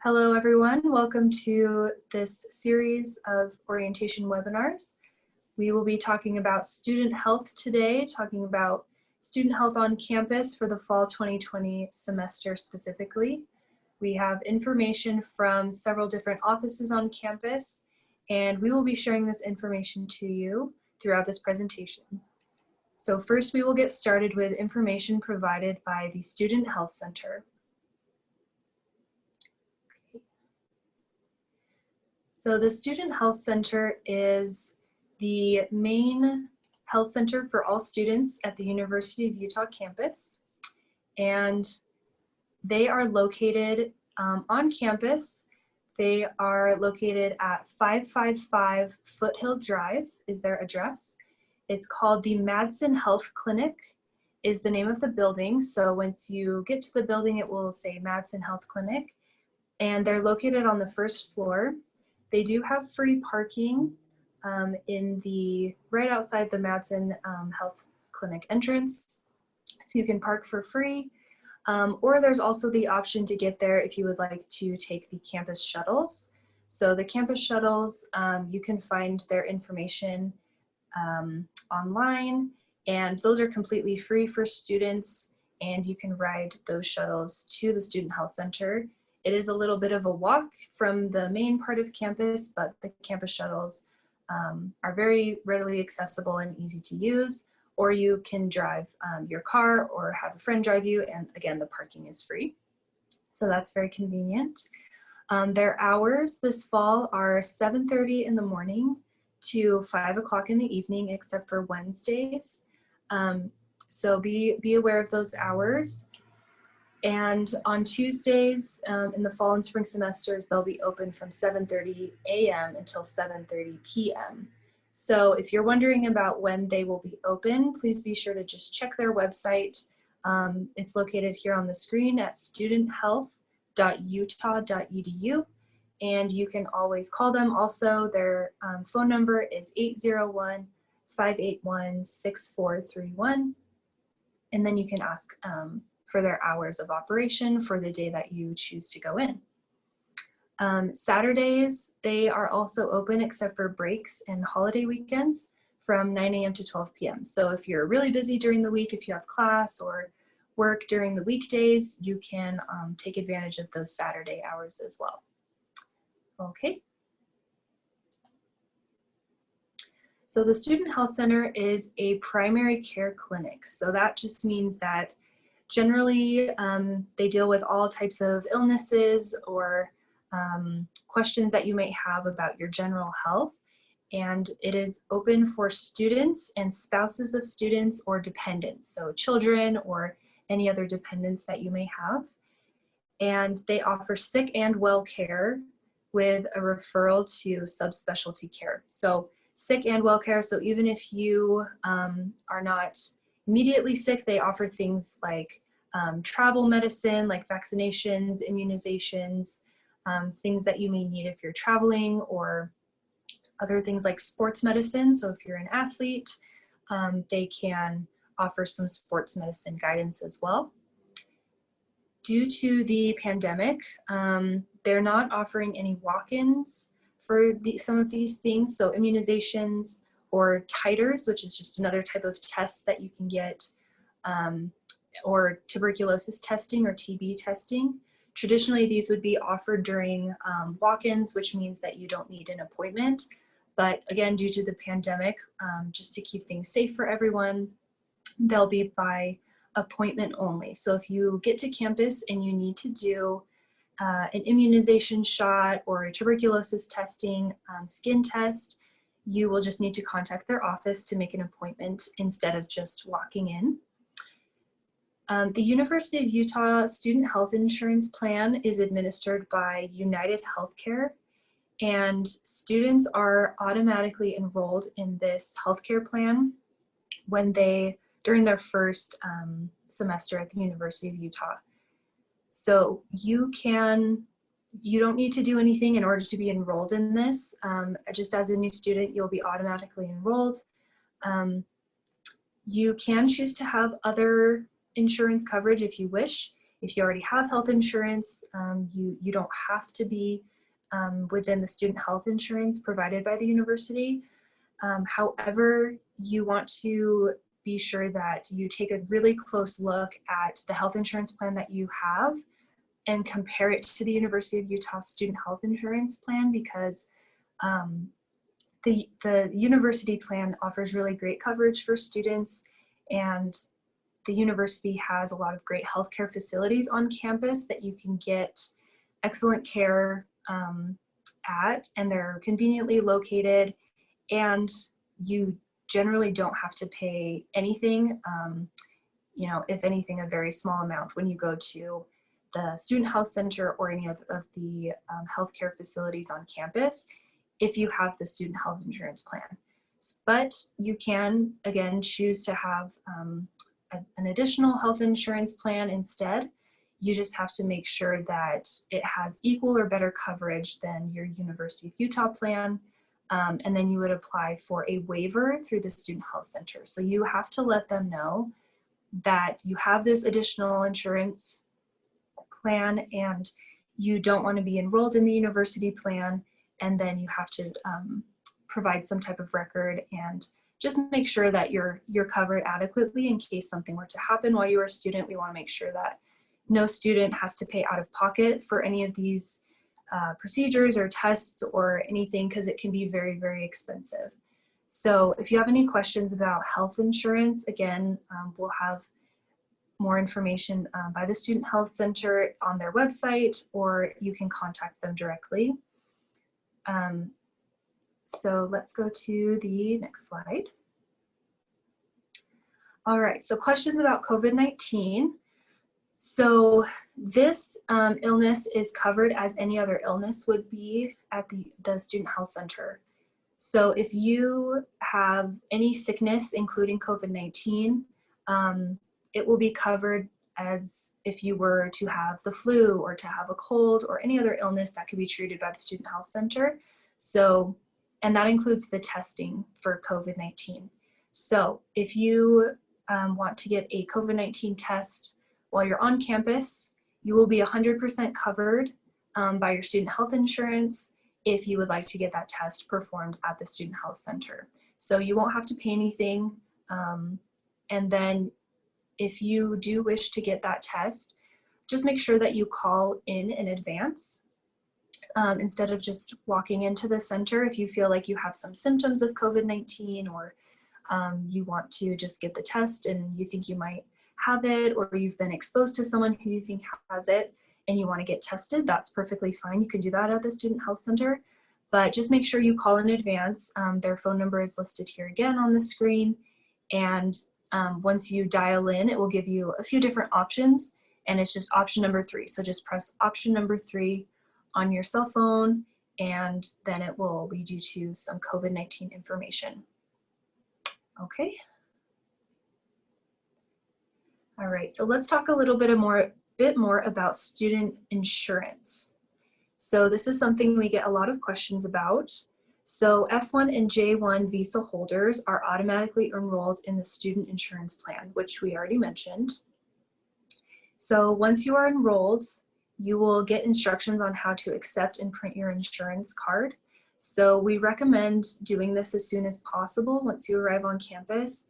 Hello everyone, welcome to this series of orientation webinars. We will be talking about student health today, talking about student health on campus for the fall 2020 semester specifically. We have information from several different offices on campus, and we will be sharing this information to you throughout this presentation. So first we will get started with information provided by the Student Health Center. So the Student Health Center is the main health center for all students at the University of Utah campus. And they are located on campus. They are located at 555 Foothill Drive is their address. It's called the Madsen Health Clinic is the name of the building. So once you get to the building, it will say Madsen Health Clinic. And they're located on the first floor. They do have free parking right outside the Madsen Health Clinic entrance. So you can park for free. Or there's also the option to get there if you would like to take the campus shuttles. So the campus shuttles, you can find their information online, and those are completely free for students, and you can ride those shuttles to the Student Health Center. It is a little bit of a walk from the main part of campus, but the campus shuttles are very readily accessible and easy to use, or you can drive your car or have a friend drive you, and again, the parking is free. So that's very convenient. Their hours this fall are 7:30 in the morning to 5 o'clock in the evening, except for Wednesdays. So be aware of those hours. And on Tuesdays in the fall and spring semesters, they'll be open from 7:30 a.m. until 7:30 p.m. So if you're wondering about when they will be open, please be sure to just check their website. It's located here on the screen at studenthealth.utah.edu. And you can always call them. Also, their phone number is 801-581-6431. And then you can ask for their hours of operation for the day that you choose to go in. Saturdays, they are also open except for breaks and holiday weekends from 9 a.m. to 12 p.m. So if you're really busy during the week, if you have class or work during the weekdays, you can take advantage of those Saturday hours as well. Okay. So the Student Health Center is a primary care clinic. So that just means that generally, they deal with all types of illnesses or questions that you might have about your general health. And it is open for students and spouses of students or dependents, so children or any other dependents that you may have. And they offer sick and well care with a referral to subspecialty care. So sick and well care, so even if you are not immediately sick, they offer things like travel medicine, like vaccinations, immunizations, things that you may need if you're traveling, or other things like sports medicine. So if you're an athlete, they can offer some sports medicine guidance as well. Due to the pandemic, they're not offering any walk-ins for some of these things. So immunizations or titers, which is just another type of test that you can get, or tuberculosis testing or TB testing. Traditionally, these would be offered during walk-ins, which means that you don't need an appointment. But again, due to the pandemic, just to keep things safe for everyone, they'll be by appointment only. So if you get to campus and you need to do an immunization shot or a tuberculosis testing skin test, you will just need to contact their office to make an appointment instead of just walking in. The University of Utah Student Health Insurance Plan is administered by United Healthcare, and students are automatically enrolled in this healthcare plan during their first semester at the University of Utah. So you don't need to do anything in order to be enrolled in this. Just as a new student, you'll be automatically enrolled. You can choose to have other insurance coverage if you wish. If you already have health insurance, you don't have to be within the student health insurance provided by the university. However, you want to be sure that you take a really close look at the health insurance plan that you have and compare it to the University of Utah student health insurance plan, because the university plan offers really great coverage for students, and the university has a lot of great healthcare facilities on campus that you can get excellent care at, and they're conveniently located, and you generally don't have to pay anything, you know, if anything, a very small amount when you go to the student health center or any of the healthcare facilities on campus if you have the student health insurance plan. But you can, again, choose to have an additional health insurance plan instead. You just have to make sure that it has equal or better coverage than your University of Utah plan. And then you would apply for a waiver through the Student Health Center. So you have to let them know that you have this additional insurance plan and you don't want to be enrolled in the university plan, and then you have to provide some type of record and just make sure that you're covered adequately in case something were to happen while you were a student. We want to make sure that no student has to pay out of pocket for any of these procedures or tests or anything, because it can be very, very expensive. So if you have any questions about health insurance, again, we'll have more information by the Student Health Center on their website, or you can contact them directly. So let's go to the next slide. All right, so questions about COVID-19. So this illness is covered as any other illness would be at the Student Health Center. So if you have any sickness, including COVID-19, it will be covered as if you were to have the flu or to have a cold or any other illness that could be treated by the Student Health Center. So, and that includes the testing for COVID-19. So if you want to get a COVID-19 test while you're on campus, you will be 100% covered by your student health insurance if you would like to get that test performed at the Student Health Center. So you won't have to pay anything. And then if you do wish to get that test, just make sure that you call in advance instead of just walking into the center. If you feel like you have some symptoms of COVID-19, or you want to just get the test and you think you might have it, or you've been exposed to someone who you think has it and you want to get tested, that's perfectly fine. You can do that at the Student Health Center, but just make sure you call in advance. Their phone number is listed here again on the screen, and once you dial in, it will give you a few different options, and it's just option number 3. So just press option number 3 on your cell phone, and then it will lead you to some COVID-19 information. Okay. All right, so let's talk a little bit more about student insurance. So this is something we get a lot of questions about. So F1 and J1 visa holders are automatically enrolled in the student insurance plan, which we already mentioned. So once you are enrolled, you will get instructions on how to accept and print your insurance card. So we recommend doing this as soon as possible once you arrive on campus.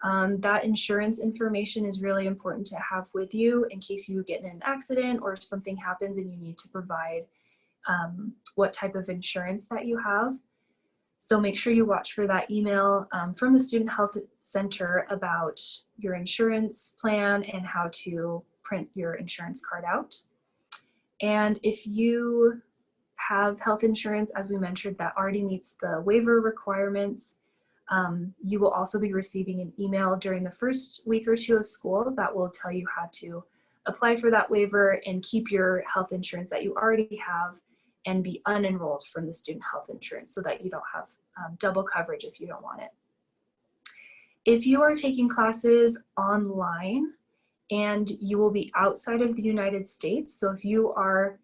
That insurance information is really important to have with you in case you get in an accident or if something happens and you need to provide what type of insurance that you have. So make sure you watch for that email from the Student Health Center about your insurance plan and how to print your insurance card out. And if you have health insurance, as we mentioned, that already meets the waiver requirements, you will also be receiving an email during the first week or 2 of school that will tell you how to apply for that waiver and keep your health insurance that you already have and be unenrolled from the student health insurance so that you don't have double coverage if you don't want it. If you are taking classes online and you will be outside of the United States, so if you are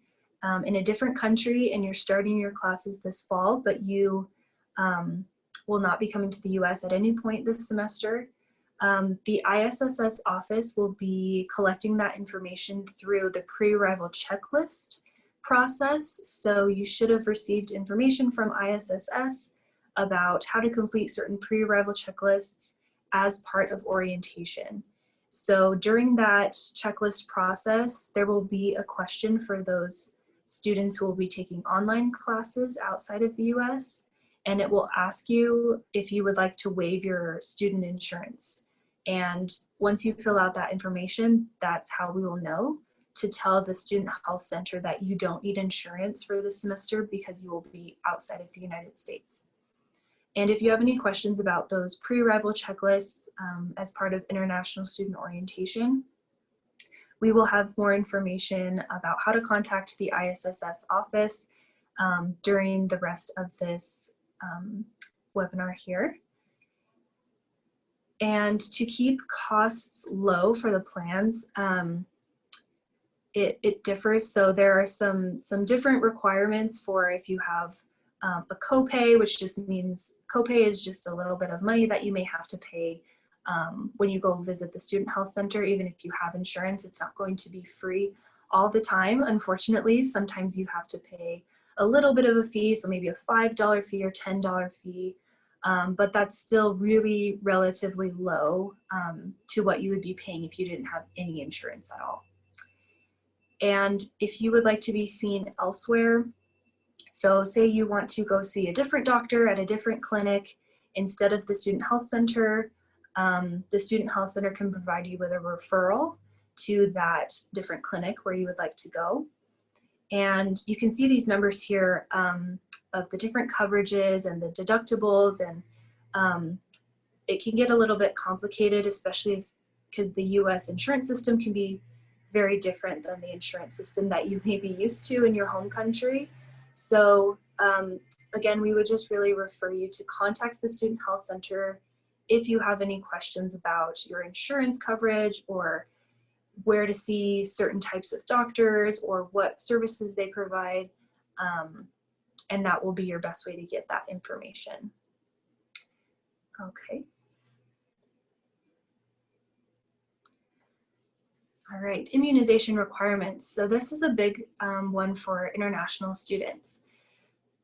in a different country and you're starting your classes this fall, but you will not be coming to the US at any point this semester, The ISSS office will be collecting that information through the pre-arrival checklist process. So you should have received information from ISSS about how to complete certain pre-arrival checklists as part of orientation. So during that checklist process, there will be a question for those students who will be taking online classes outside of the US, and it will ask you if you would like to waive your student insurance. And once you fill out that information, that's how we will know to tell the student health center that you don't need insurance for this semester because you will be outside of the United States. And if you have any questions about those pre-arrival checklists as part of international student orientation, we will have more information about how to contact the ISSS office during the rest of this webinar here. And to keep costs low for the plans, it differs. So there are some different requirements for if you have a copay, which just means copay is just a little bit of money that you may have to pay when you go visit the student health center. Even if you have insurance, it's not going to be free all the time. Unfortunately, sometimes you have to pay a little bit of a fee, so maybe a $5 fee or $10 fee, but that's still really relatively low to what you would be paying if you didn't have any insurance at all. And if you would like to be seen elsewhere, so say you want to go see a different doctor at a different clinic instead of the student health center, the student health center can provide you with a referral to that different clinic where you would like to go. And you can see these numbers here of the different coverages and the deductibles, and it can get a little bit complicated, especially because the US insurance system can be very different than the insurance system that you may be used to in your home country. So again, we would just really refer you to contact the student health center if you have any questions about your insurance coverage or where to see certain types of doctors or what services they provide, and that will be your best way to get that information. Okay. All right, immunization requirements. So this is a big one for international students.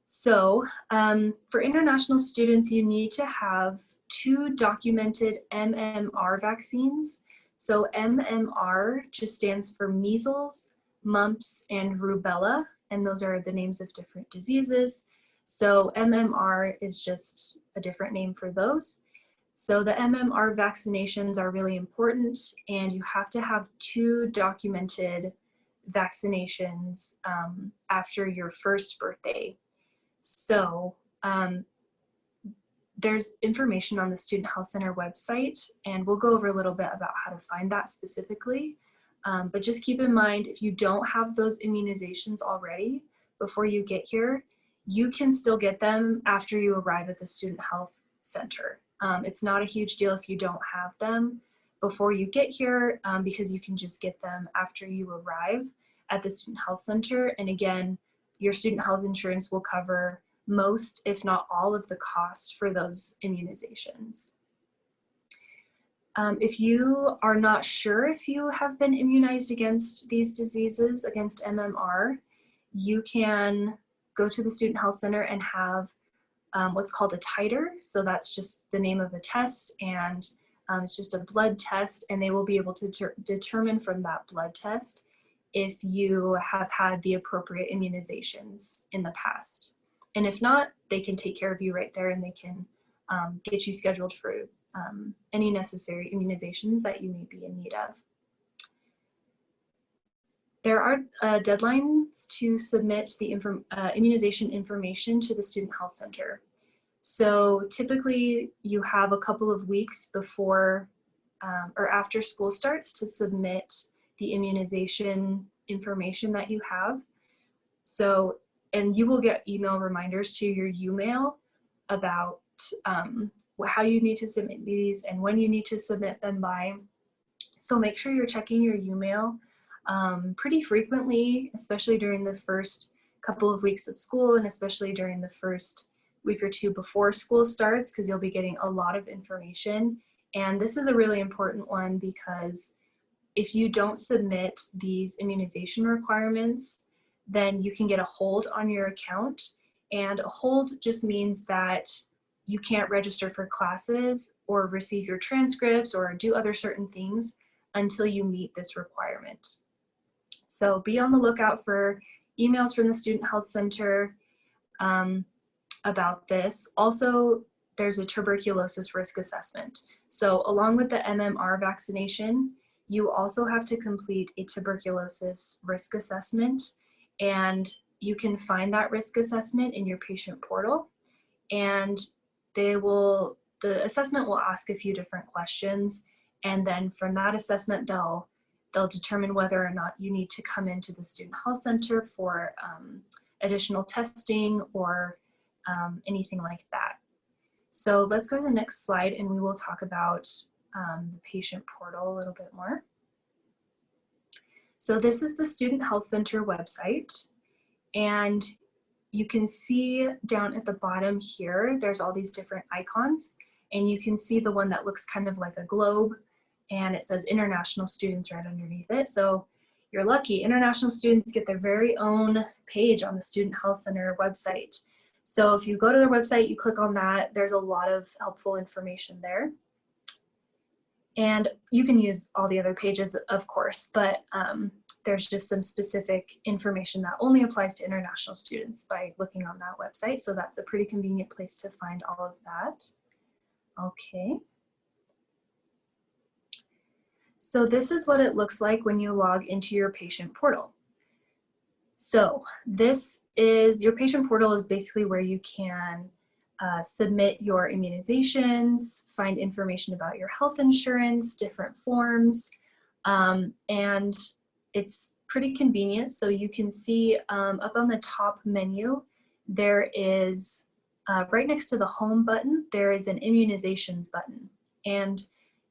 So for international students, you need to have 2 documented MMR vaccines. So MMR just stands for measles, mumps, and rubella, and those are the names of different diseases. So MMR is just a different name for those. So the MMR vaccinations are really important, and you have to have 2 documented vaccinations after your first birthday. So there's information on the Student Health Center website, and we'll go over a little bit about how to find that specifically. But just keep in mind, if you don't have those immunizations already before you get here, you can still get them after you arrive at the Student Health Center. It's not a huge deal if you don't have them before you get here, because you can just get them after you arrive at the Student Health Center. And again, your student health insurance will cover most, if not all, of the cost for those immunizations. If you are not sure if you have been immunized against these diseases, against MMR, you can go to the Student Health Center and have what's called a titer. So that's just the name of a test, and it's just a blood test, and they will be able to determine from that blood test if you have had the appropriate immunizations in the past. And if not, they can take care of you right there, and they can get you scheduled for any necessary immunizations that you may be in need of. There are deadlines to submit the immunization information to the Student Health Center. So typically you have a couple of weeks before or after school starts to submit the immunization information that you have. So, and you will get email reminders to your UMail about how you need to submit these and when you need to submit them by. So make sure you're checking your UMail pretty frequently, especially during the first couple of weeks of school, and especially during the first week or 2 before school starts, because you'll be getting a lot of information And this is a really important one because if you don't submit these immunization requirements, then you can get a hold on your account. And a hold just means that you can't register for classes or receive your transcripts or do other certain things until you meet this requirement. So be on the lookout for emails from the Student Health Center about this. Also, there's a tuberculosis risk assessment. So along with the MMR vaccination, you also have to complete a tuberculosis risk assessment, and you can find that risk assessment in your patient portal, and the assessment will ask a few different questions, and then from that assessment they'll determine whether or not you need to come into the Student Health Center for additional testing or anything like that. So let's go to the next slide and we will talk about the patient portal a little bit more. So this is the Student Health Center website, and you can see down at the bottom here, there's all these different icons, and you can see the one that looks kind of like a globe, and it says international students right underneath it. So you're lucky, international students get their very own page on the Student Health Center website. So if you go to their website, you click on that, there's a lot of helpful information there. And you can use all the other pages, of course, but there's just some specific information that only applies to international students by looking on that website. So that's a pretty convenient place to find all of that. Okay. So this is what it looks like when you log into your patient portal. So this is, your patient portal is basically where you can submit your immunizations, find information about your health insurance, different forms, and it's pretty convenient. So you can see up on the top menu, there is, right next to the home button, there is an immunizations button. And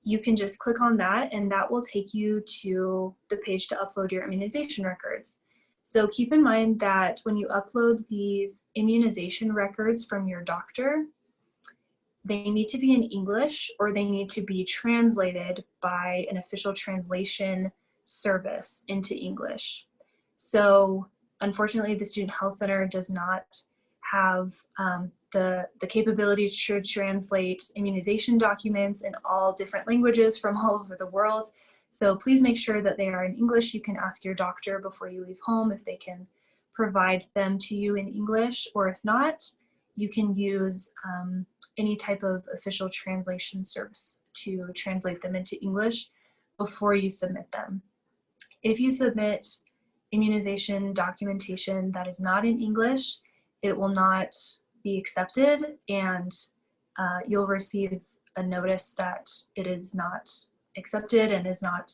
you can just click on that and that will take you to the page to upload your immunization records. So keep in mind that when you upload these immunization records from your doctor, they need to be in English or they need to be translated by an official translation service into English. So unfortunately, the Student Health Center does not have the capability to translate immunization documents in all different languages from all over the world. So please make sure that they are in English. You can ask your doctor before you leave home if they can provide them to you in English, or if not, you can use any type of official translation service to translate them into English before you submit them. If you submit immunization documentation that is not in English, it will not be accepted, and you'll receive a notice that it is not accepted and is not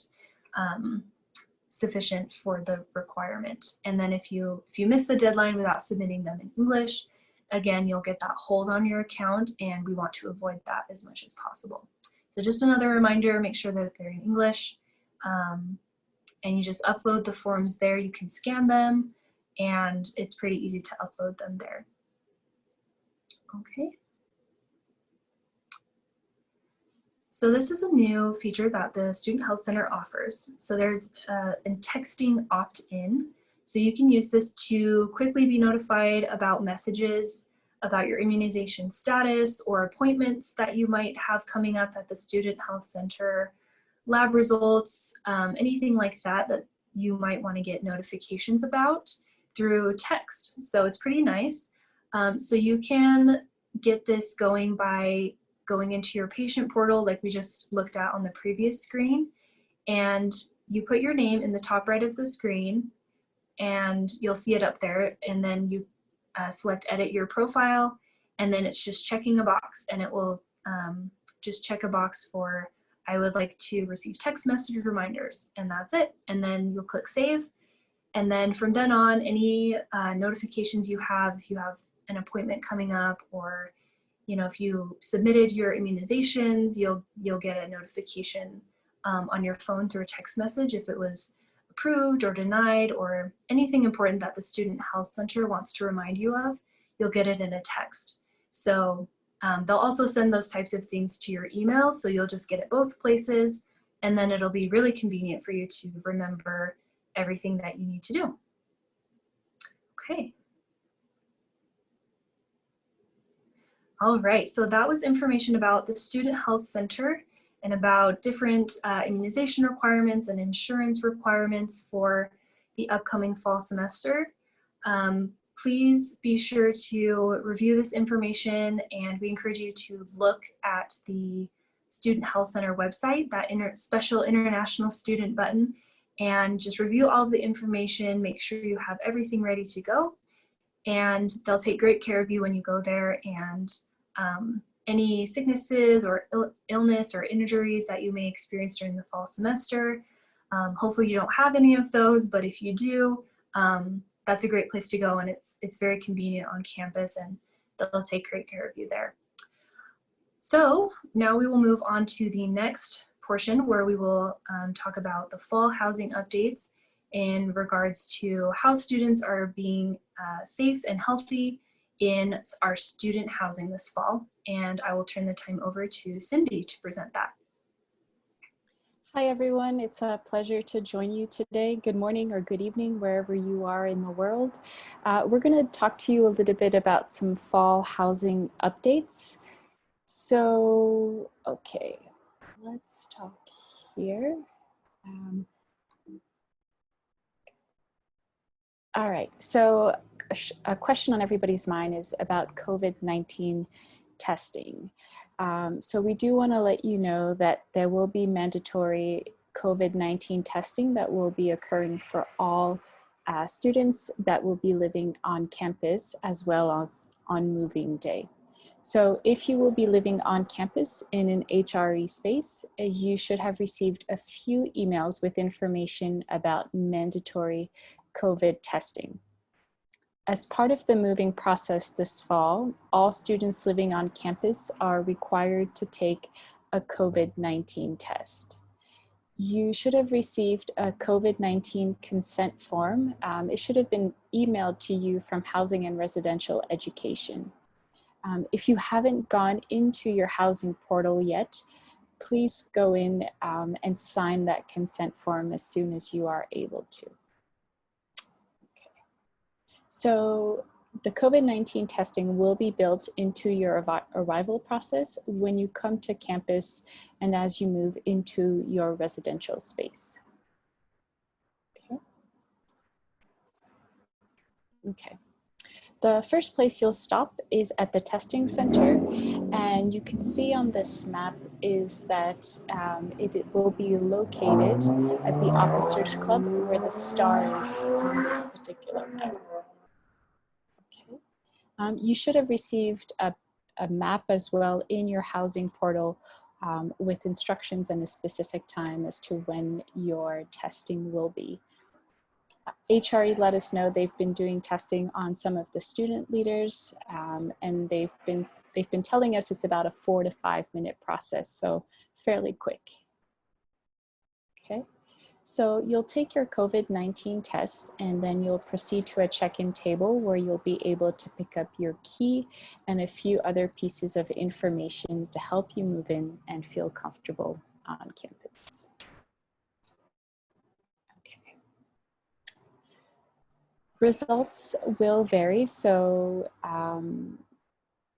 sufficient for the requirement. And then if you miss the deadline without submitting them in English, again, you'll get that hold on your account, and we want to avoid that as much as possible. So just another reminder, make sure that they're in English, and you just upload the forms there. You can scan them, and it's pretty easy to upload them there. Okay. So this is a new feature that the Student Health Center offers. So there's a texting opt-in. So you can use this to quickly be notified about messages about your immunization status or appointments that you might have coming up at the Student Health Center, lab results, anything like that that you might want to get notifications about through text. So it's pretty nice. So you can get this going by going into your patient portal like we just looked at on the previous screen, and you put your name in the top right of the screen and you'll see it up there, and then you select edit your profile, and then it's just checking a box, and it will just check a box for I would like to receive text message reminders, and that's it. And then you'll click save, and then from then on, any notifications you have, if you have an appointment coming up, or if you submitted your immunizations, you'll get a notification on your phone through a text message if it was approved or denied, or anything important that the Student Health Center wants to remind you of, you'll get it in a text. So They'll also send those types of things to your email, so you'll just get it both places, and then it'll be really convenient for you to remember everything that you need to do. Okay. All right, so that was information about the Student Health Center and about different immunization requirements and insurance requirements for the upcoming fall semester. Please be sure to review this information, and we encourage you to look at the Student Health Center website, that special international student button, and just review all of the information, make sure you have everything ready to go, and they'll take great care of you when you go there. And any sicknesses or illness or injuries that you may experience during the fall semester, hopefully you don't have any of those, but if you do, that's a great place to go, and it's very convenient on campus, and they'll take great care of you there. So now we will move on to the next portion, where we will talk about the fall housing updates in regards to how students are being safe and healthy in our student housing this fall. And I will turn the time over to Cindy to present that. Hi everyone, it's a pleasure to join you today. Good morning or good evening, wherever you are in the world. We're going to talk to you a little bit about some fall housing updates. So, okay, let's talk here. All right, so a question on everybody's mind is about COVID-19 testing. So we do want to let you know that there will be mandatory COVID-19 testing that will be occurring for all students that will be living on campus as well as on moving day. So if you will be living on campus in an HRE space, you should have received a few emails with information about mandatory COVID testing. As part of the moving process this fall, all students living on campus are required to take a COVID-19 test. You should have received a COVID-19 consent form. It should have been emailed to you from Housing and Residential Education. If you haven't gone into your housing portal yet, please go in and sign that consent form as soon as you are able to. So the COVID-19 testing will be built into your arrival process when you come to campus and as you move into your residential space. Okay. The first place you'll stop is at the testing center, and you can see on this map is that it will be located at the Officers Club, where the star is on this particular map. You should have received a map as well in your housing portal with instructions and a specific time as to when your testing will be. HRE let us know they've been doing testing on some of the student leaders, and they've been telling us it's about a 4 to 5 minute process, so fairly quick. Okay. So you'll take your COVID-19 test, and then you'll proceed to a check-in table where you'll be able to pick up your key and a few other pieces of information to help you move in and feel comfortable on campus. Okay. Results will vary, so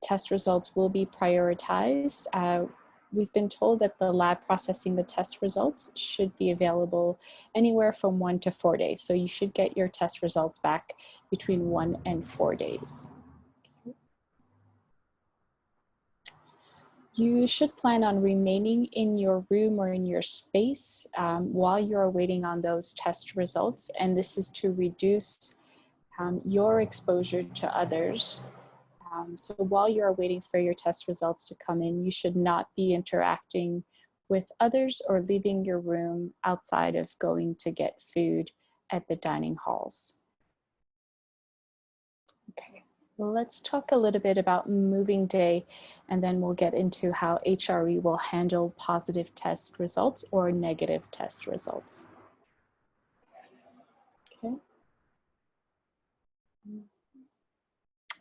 test results will be prioritized. We've been told that the lab processing the test results should be available anywhere from 1 to 4 days. So you should get your test results back between 1 and 4 days. Okay. You should plan on remaining in your room or in your space while you're waiting on those test results. And this is to reduce your exposure to others. So while you're waiting for your test results to come in, you should not be interacting with others or leaving your room outside of going to get food at the dining halls. Okay, well, let's talk a little bit about moving day, and then we'll get into how HRE will handle positive test results or negative test results. Okay.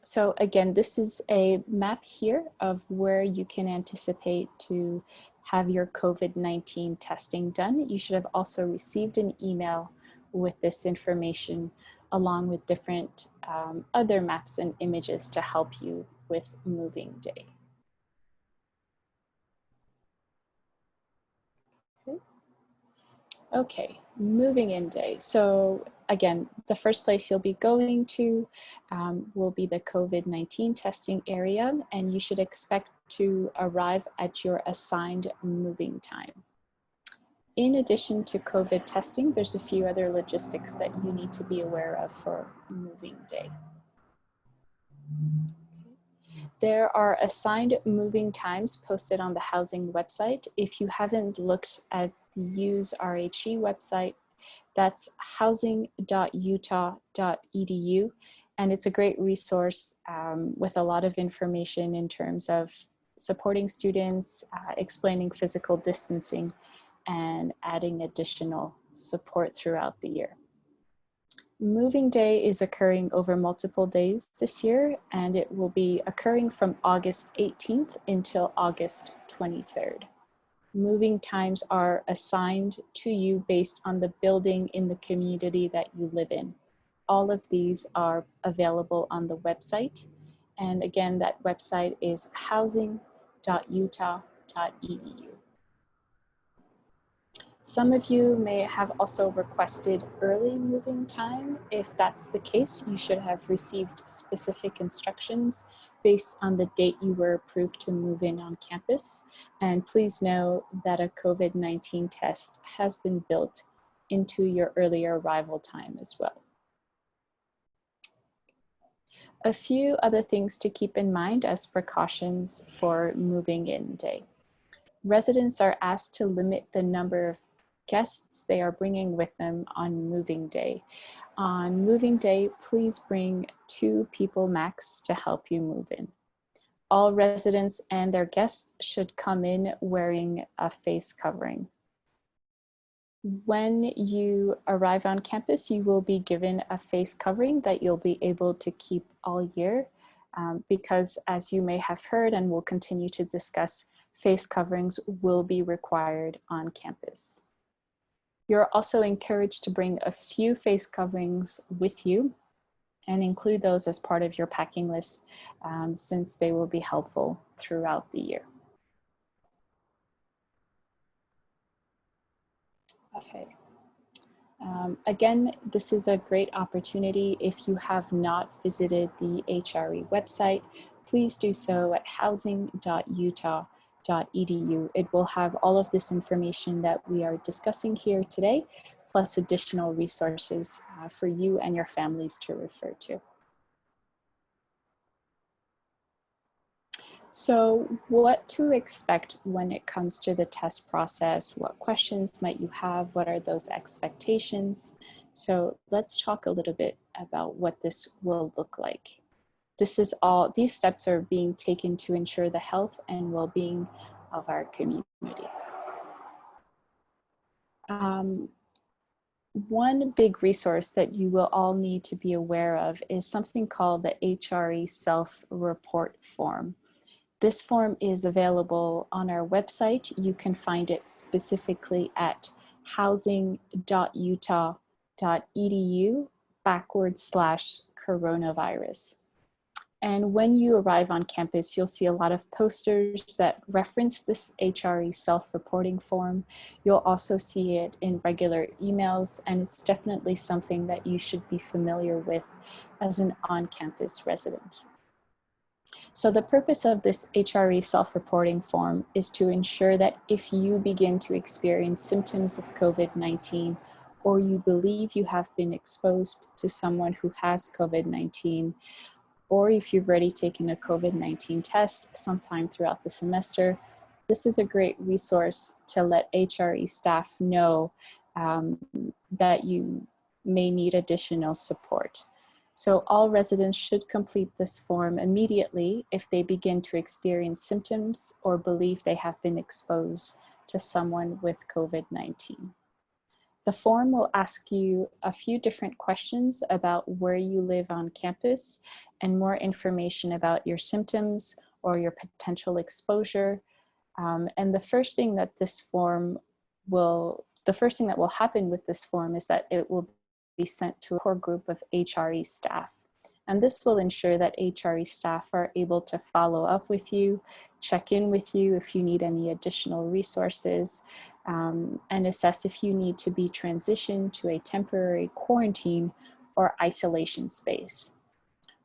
So again, this is a map here of where you can anticipate to have your COVID-19 testing done. You should have also received an email with this information along with different other maps and images to help you with moving day. Okay, moving in day. So again, the first place you'll be going to will be the COVID-19 testing area, and you should expect to arrive at your assigned moving time. In addition to COVID testing, there's a few other logistics that you need to be aware of for moving day. There are assigned moving times posted on the housing website. If you haven't looked at the Use RHE website, that's housing.utah.edu, and it's a great resource with a lot of information in terms of supporting students, explaining physical distancing, and adding additional support throughout the year. Moving day is occurring over multiple days this year, and it will be occurring from August 18th until August 23rd. Moving times are assigned to you based on the building in the community that you live in. All of these are available on the website. And again, that website is housing.utah.edu. Some of you may have also requested early moving time. If that's the case, you should have received specific instructions based on the date you were approved to move in on campus. And please know that a COVID-19 test has been built into your earlier arrival time as well. A few other things to keep in mind as precautions for moving in day. Residents are asked to limit the number of guests they are bringing with them on moving day. On moving day, please bring 2 people max to help you move in. All residents and their guests should come in wearing a face covering. When you arrive on campus, you will be given a face covering that you'll be able to keep all year because, as you may have heard and will continue to discuss, face coverings will be required on campus. You're also encouraged to bring a few face coverings with you and include those as part of your packing list since they will be helpful throughout the year. Okay. Again, this is a great opportunity. If you have not visited the HRE website, please do so at housing.utah.edu. It will have all of this information that we are discussing here today, plus additional resources for you and your families to refer to. So what to expect when it comes to the test process? What questions might you have? What are those expectations? So let's talk a little bit about what this will look like. These steps are being taken to ensure the health and well-being of our community. One big resource that you will all need to be aware of is something called the HRE self-report form. This form is available on our website. You can find it specifically at housing.utah.edu/coronavirus. And when you arrive on campus, you'll see a lot of posters that reference this HRE self-reporting form. You'll also see it in regular emails, and it's definitely something that you should be familiar with as an on-campus resident. So the purpose of this HRE self-reporting form is to ensure that if you begin to experience symptoms of COVID-19 or you believe you have been exposed to someone who has COVID-19, or if you've already taken a COVID-19 test sometime throughout the semester, this is a great resource to let HRE staff know that you may need additional support. So all residents should complete this form immediately if they begin to experience symptoms or believe they have been exposed to someone with COVID-19. The form will ask you a few different questions about where you live on campus and more information about your symptoms or your potential exposure. And the first thing that will happen with this form is that it will be sent to a core group of HRE staff. And this will ensure that HRE staff are able to follow up with you, check in with you if you need any additional resources, and assess if you need to be transitioned to a temporary quarantine or isolation space.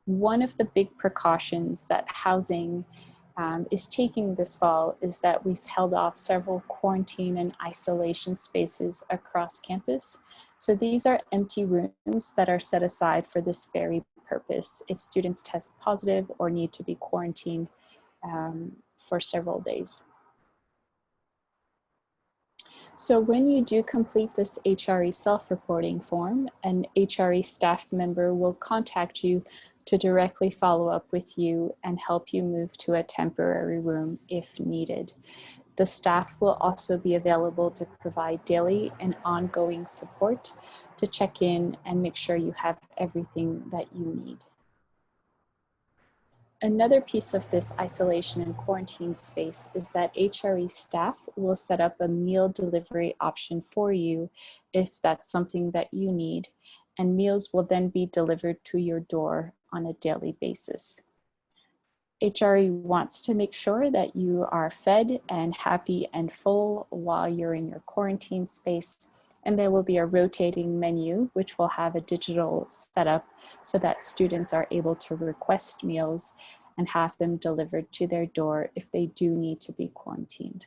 One of the big precautions that housing is taking this fall is that we've held off several quarantine and isolation spaces across campus. So these are empty rooms that are set aside for this very purpose if students test positive or need to be quarantined for several days. So when you do complete this HRE self-reporting form, an HRE staff member will contact you to directly follow up with you and help you move to a temporary room if needed. The staff will also be available to provide daily and ongoing support to check in and make sure you have everything that you need. Another piece of this isolation and quarantine space is that HRE staff will set up a meal delivery option for you if that's something that you need, and meals will then be delivered to your door on a daily basis. HRE wants to make sure that you are fed and happy and full while you're in your quarantine space, and there will be a rotating menu which will have a digital setup so that students are able to request meals and have them delivered to their door if they do need to be quarantined.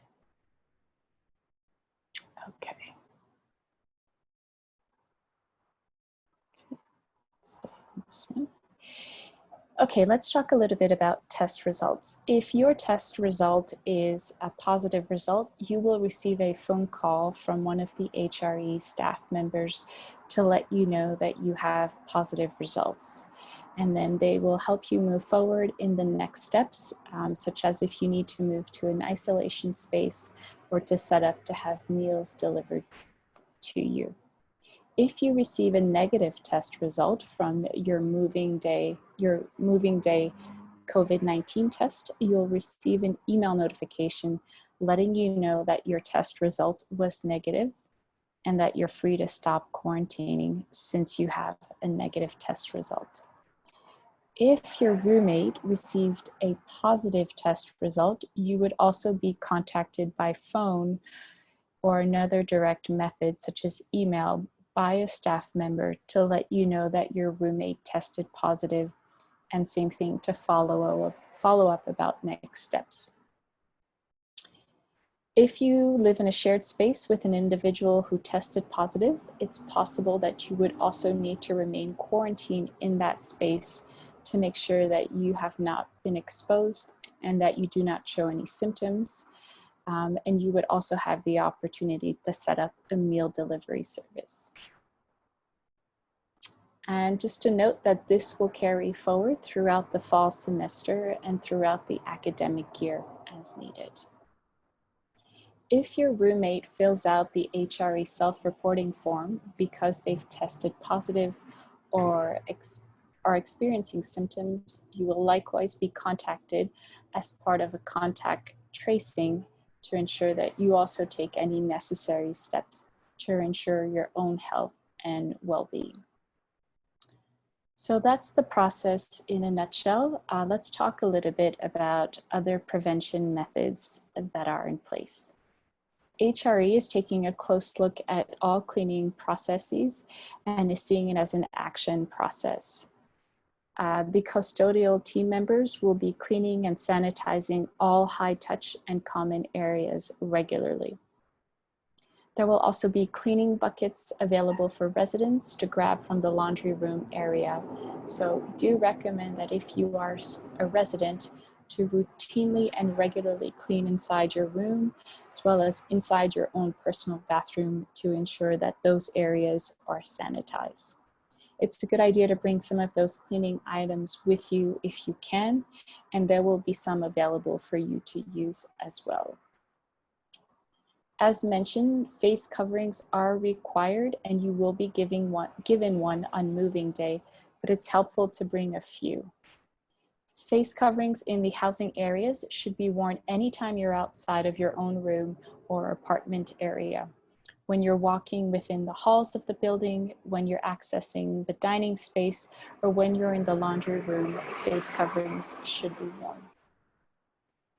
Okay. Stay on this one. Okay, let's talk a little bit about test results. If your test result is a positive result, you will receive a phone call from one of the HRE staff members to let you know that you have positive results. And then they will help you move forward in the next steps, such as if you need to move to an isolation space or to set up to have meals delivered to you. If you receive a negative test result from your moving day COVID-19 test, you'll receive an email notification letting you know that your test result was negative and that you're free to stop quarantining since you have a negative test result. If your roommate received a positive test result, you would also be contacted by phone or another direct method such as email by a staff member to let you know that your roommate tested positive, and same thing to follow up about next steps. If you live in a shared space with an individual who tested positive, it's possible that you would also need to remain quarantined in that space to make sure that you have not been exposed and that you do not show any symptoms. And you would also have the opportunity to set up a meal delivery service. And just to note that this will carry forward throughout the fall semester and throughout the academic year as needed. If your roommate fills out the HRE self-reporting form because they've tested positive or are experiencing symptoms, you will likewise be contacted as part of a contact tracing to ensure that you also take any necessary steps to ensure your own health and well-being. So that's the process in a nutshell. Let's talk a little bit about other prevention methods that are in place. HRE is taking a close look at all cleaning processes and is seeing it as an action process. The custodial team members will be cleaning and sanitizing all high touch and common areas regularly. There will also be cleaning buckets available for residents to grab from the laundry room area. So we do recommend that if you are a resident to routinely and regularly clean inside your room, as well as inside your own personal bathroom to ensure that those areas are sanitized. It's a good idea to bring some of those cleaning items with you if you can, and there will be some available for you to use as well. As mentioned, face coverings are required and you will be given one on moving day, but it's helpful to bring a few. Face coverings in the housing areas should be worn anytime you're outside of your own room or apartment area. When you're walking within the halls of the building, when you're accessing the dining space, or when you're in the laundry room, face coverings should be worn.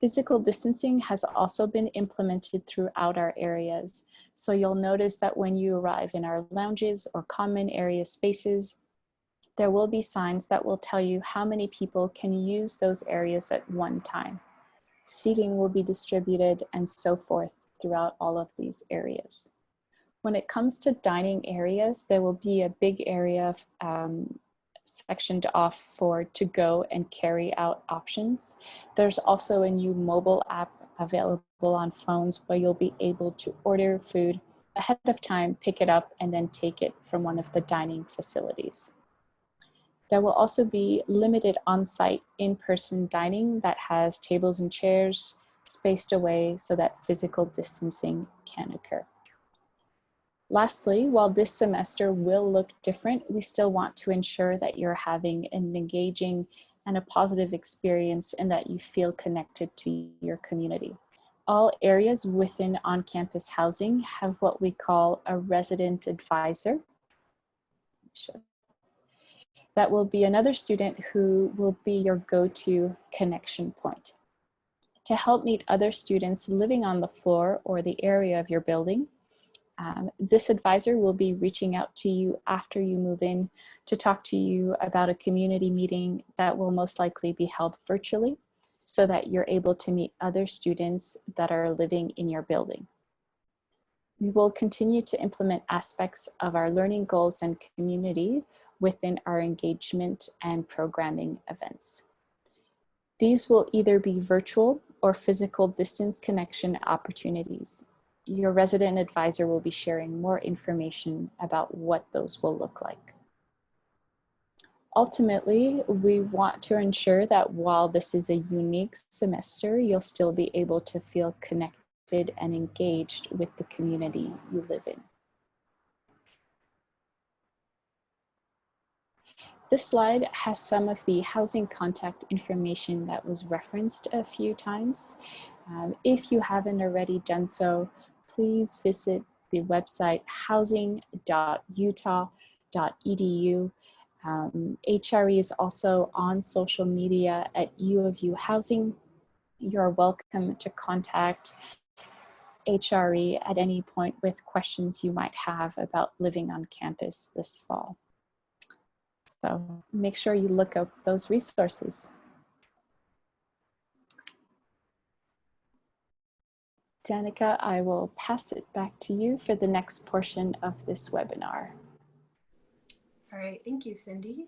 Physical distancing has also been implemented throughout our areas. So you'll notice that when you arrive in our lounges or common area spaces, there will be signs that will tell you how many people can use those areas at one time. Seating will be distributed and so forth throughout all of these areas. When it comes to dining areas, there will be a big area sectioned off for to-go and carry-out options. There's also a new mobile app available on phones where you'll be able to order food ahead of time, pick it up, and then take it from one of the dining facilities. There will also be limited on-site in-person dining that has tables and chairs spaced away so that physical distancing can occur. Lastly, while this semester will look different, we still want to ensure that you're having an engaging and a positive experience and that you feel connected to your community. All areas within on-campus housing have what we call a resident advisor. That will be another student who will be your go-to connection point. To help meet other students living on the floor or the area of your building, this advisor will be reaching out to you after you move in to talk to you about a community meeting that will most likely be held virtually so that you're able to meet other students that are living in your building. We will continue to implement aspects of our learning goals and community within our engagement and programming events. These will either be virtual or physical distance connection opportunities. Your resident advisor will be sharing more information about what those will look like. Ultimately, we want to ensure that while this is a unique semester, you'll still be able to feel connected and engaged with the community you live in. This slide has some of the housing contact information that was referenced a few times. If you haven't already done so, please visit the website housing.utah.edu. HRE is also on social media at U of U Housing. You're welcome to contact HRE at any point with questions you might have about living on campus this fall. So make sure you look up those resources. Danica, I will pass it back to you for the next portion of this webinar. All right, thank you, Cindy.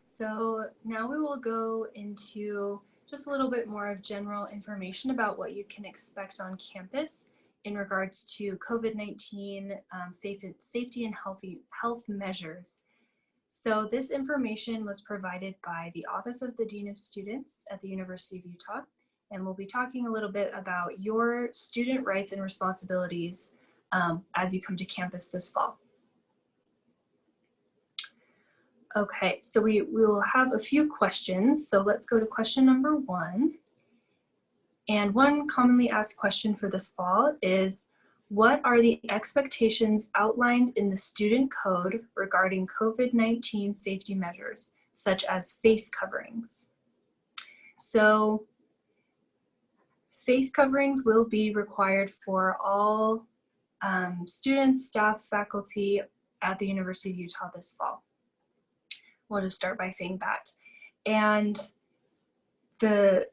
So now we will go into just a little bit more of general information about what you can expect on campus in regards to COVID-19 safety and health measures. So this information was provided by the Office of the Dean of Students at the University of Utah, and we'll be talking a little bit about your student rights and responsibilities as you come to campus this fall. Okay, so we will have a few questions. So let's go to question number 1. And one commonly asked question for this fall is, what are the expectations outlined in the student code regarding COVID-19 safety measures, such as face coverings? So face coverings will be required for all students, staff, faculty at the University of Utah this fall. We'll just start by saying that. And the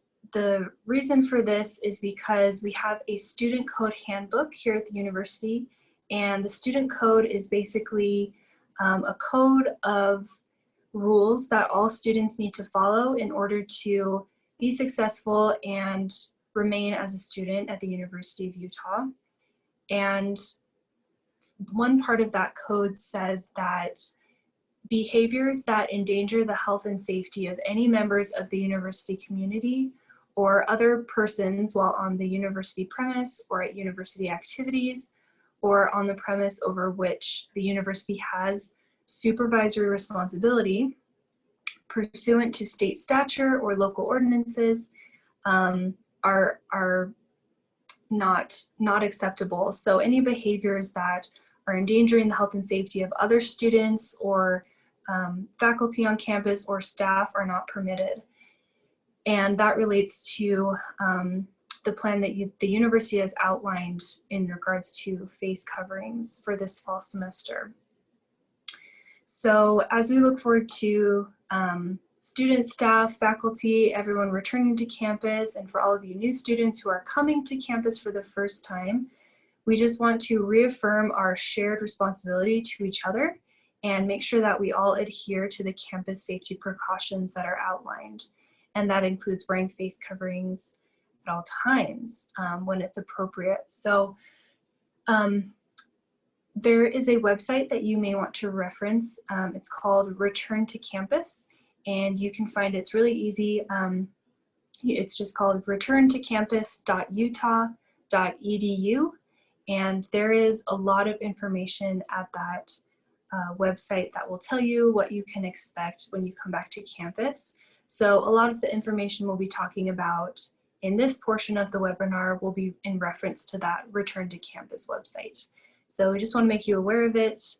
reason for this is because we have a student code handbook here at the university, and the student code is basically a code of rules that all students need to follow in order to be successful and remain as a student at the University of Utah. And one part of that code says that behaviors that endanger the health and safety of any members of the university community or other persons while on the university premise or at university activities or on the premise over which the university has supervisory responsibility pursuant to state statute or local ordinances are not acceptable. So any behaviors that are endangering the health and safety of other students or faculty on campus or staff are not permitted. And that relates to the plan that the university has outlined in regards to face coverings for this fall semester. So as we look forward to students, staff, faculty, everyone returning to campus, and for all of you new students who are coming to campus for the first time, we just want to reaffirm our shared responsibility to each other and make sure that we all adhere to the campus safety precautions that are outlined. And that includes wearing face coverings at all times when it's appropriate. So there is a website that you may want to reference. It's called Return to Campus, and you can find it's really easy. It's just called returntocampus.utah.edu, and there is a lot of information at that website that will tell you what you can expect when you come back to campus. So a lot of the information we'll be talking about in this portion of the webinar will be in reference to that Return to Campus website. So we just want to make you aware of it.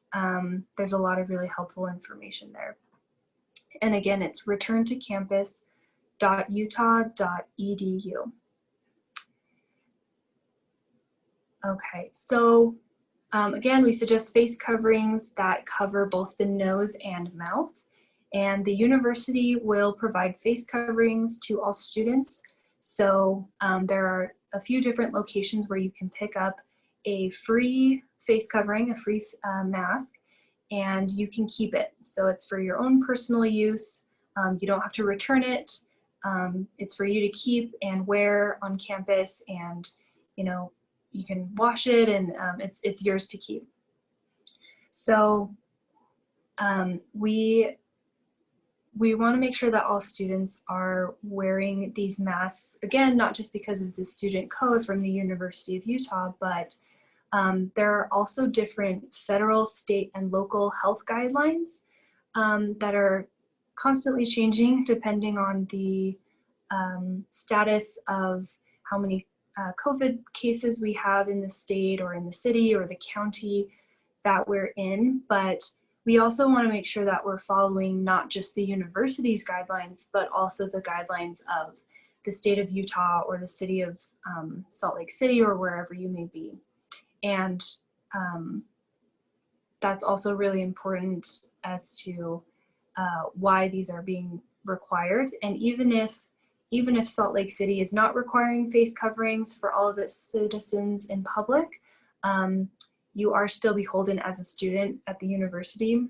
There's a lot of really helpful information there. And again, it's returntocampus.utah.edu. Okay, so again, we suggest face coverings that cover both the nose and mouth. And the university will provide face coverings to all students. So there are a few different locations where you can pick up a free face covering, a free mask, and you can keep it. So it's for your own personal use. You don't have to return it. It's for you to keep and wear on campus, and you can wash it, and it's yours to keep. So we want to make sure that all students are wearing these masks, again, not just because of the student code from the University of Utah, but there are also different federal, state, and local health guidelines that are constantly changing depending on the status of how many COVID cases we have in the state or in the city or the county that we're in. But we also want to make sure that we're following not just the university's guidelines, but also the guidelines of the state of Utah or the city of Salt Lake City or wherever you may be. And that's also really important as to why these are being required. And even if Salt Lake City is not requiring face coverings for all of its citizens in public, you are still beholden as a student at the university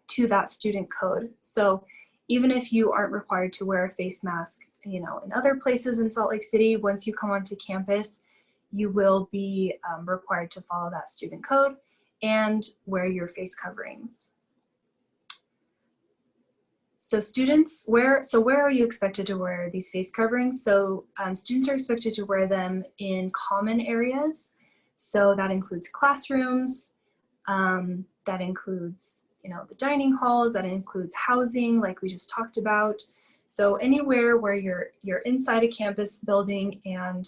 to that student code. So even if you aren't required to wear a face mask, in other places in Salt Lake City, once you come onto campus, you will be required to follow that student code and wear your face coverings. So students, where are you expected to wear these face coverings? So students are expected to wear them in common areas. So that includes classrooms, that includes, the dining halls, that includes housing, like we just talked about. So anywhere where you're inside a campus building, and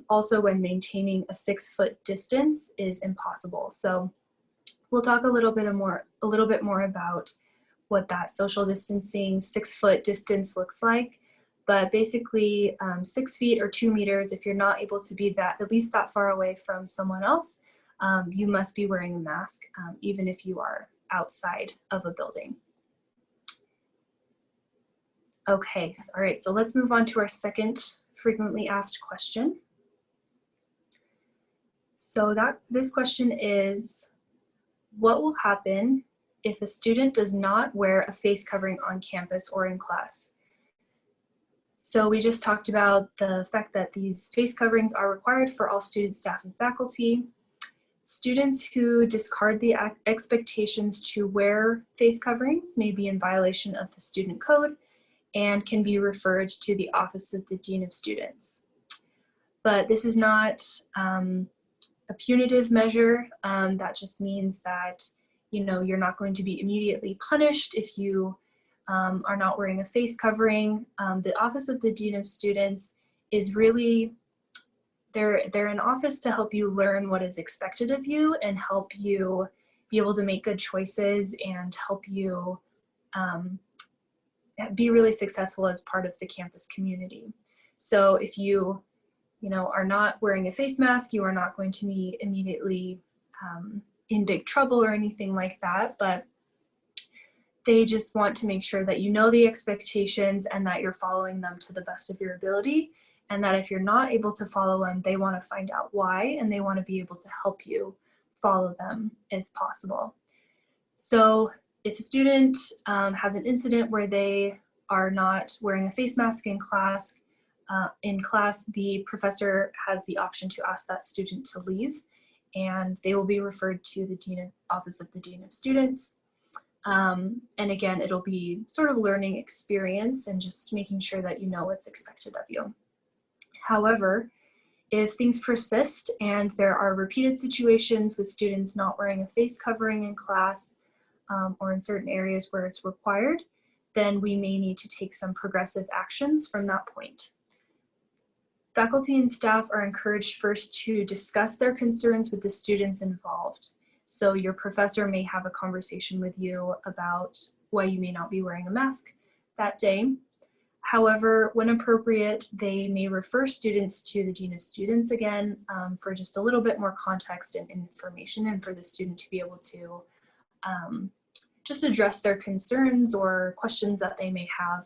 also when maintaining a 6-foot distance is impossible. So we'll talk a little bit more about what that social distancing 6-foot distance looks like. But basically 6 feet or 2 meters, if you're not able to be at least that far away from someone else, you must be wearing a mask, even if you are outside of a building. Okay, all right, so let's move on to our second frequently asked question. So this question is, what will happen if a student does not wear a face covering on campus or in class? So we just talked about the fact that these face coverings are required for all students, staff, and faculty. Students who discard the expectations to wear face coverings may be in violation of the student code, and can be referred to the Office of the Dean of Students. But this is not a punitive measure. That just means that, you know, you're not going to be immediately punished if you are not wearing a face covering. The Office of the Dean of Students is really, they're an office to help you learn what is expected of you and help you be able to make good choices and help you be really successful as part of the campus community. So if you are not wearing a face mask, you are not going to be immediately in big trouble or anything like that, but they just want to make sure that you know the expectations and that you're following them to the best of your ability, and that if you're not able to follow them, they want to find out why, and they want to be able to help you follow them if possible. So if a student has an incident where they are not wearing a face mask in class, the professor has the option to ask that student to leave, and they will be referred to the Office of the Dean of Students. And again, it'll be sort of learning experience and just making sure that you know what's expected of you. However, if things persist and there are repeated situations with students not wearing a face covering in class or in certain areas where it's required, then we may need to take some progressive actions from that point. Faculty and staff are encouraged first to discuss their concerns with the students involved. So your professor may have a conversation with you about why you may not be wearing a mask that day. However, when appropriate, they may refer students to the Dean of Students again for just a little bit more context and information, and for the student to be able to just address their concerns or questions that they may have,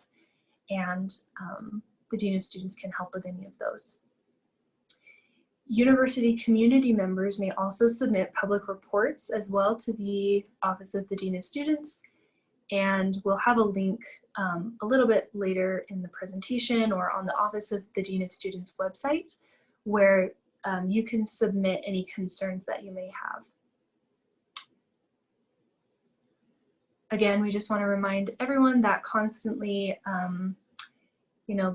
and the Dean of Students can help with any of those. University community members may also submit public reports as well to the Office of the Dean of Students, and we'll have a link a little bit later in the presentation or on the Office of the Dean of Students website where you can submit any concerns that you may have. Again, we just want to remind everyone that constantly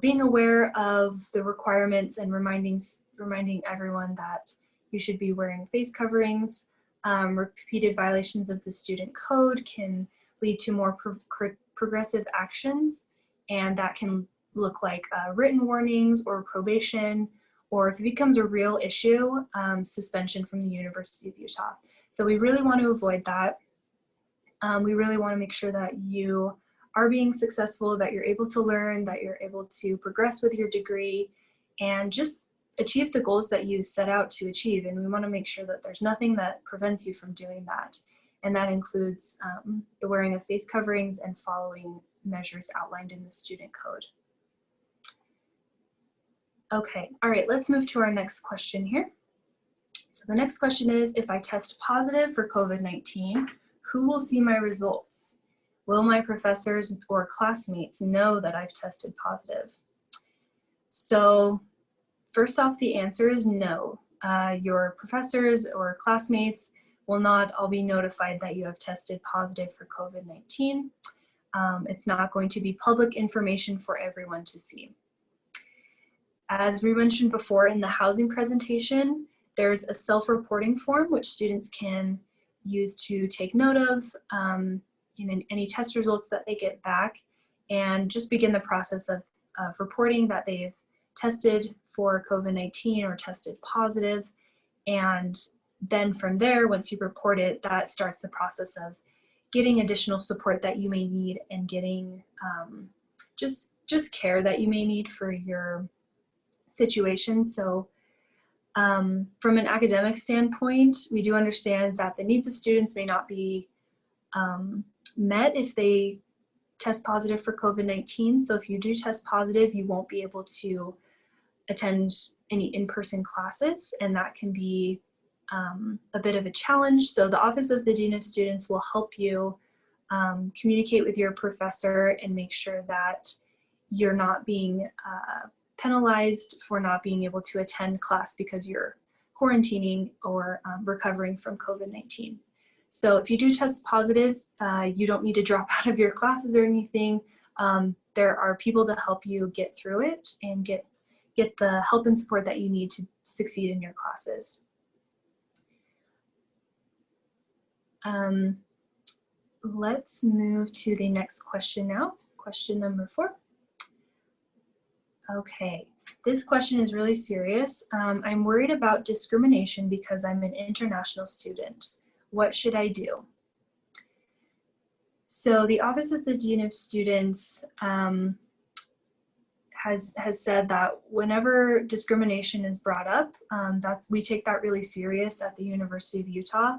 being aware of the requirements and reminding everyone that you should be wearing face coverings. Repeated violations of the student code can lead to more progressive actions, and that can look like written warnings or probation, or if it becomes a real issue, suspension from the University of Utah. So we really want to avoid that. We really want to make sure that you are being successful, that you're able to learn, that you're able to progress with your degree, and just achieve the goals that you set out to achieve. And we want to make sure that there's nothing that prevents you from doing that. And that includes the wearing of face coverings and following measures outlined in the student code. Okay, all right, let's move to our next question here. So the next question is, if I test positive for COVID-19, who will see my results? Will my professors or classmates know that I've tested positive? So first off, the answer is no. Your professors or classmates will not all be notified that you have tested positive for COVID-19. It's not going to be public information for everyone to see. As we mentioned before in the housing presentation, there's a self-reporting form which students can use to take note of in any test results that they get back, and just begin the process of reporting that they've tested for COVID-19 or tested positive. And then from there, once you report it, that starts the process of getting additional support that you may need and getting just care that you may need for your situation. So from an academic standpoint, we do understand that the needs of students may not be met if they test positive for COVID-19. So if you do test positive, you won't be able to attend any in-person classes, and that can be a bit of a challenge. So the Office of the Dean of Students will help you communicate with your professor and make sure that you're not being penalized for not being able to attend class because you're quarantining or recovering from COVID-19. So if you do test positive, you don't need to drop out of your classes or anything. there are people to help you get through it and get the help and support that you need to succeed in your classes. Let's move to the next question now. Question number 4. Okay, this question is really serious. I'm worried about discrimination because I'm an international student. What should I do? So the Office of the Dean of Students has said that whenever discrimination is brought up, we take that really serious at the University of Utah.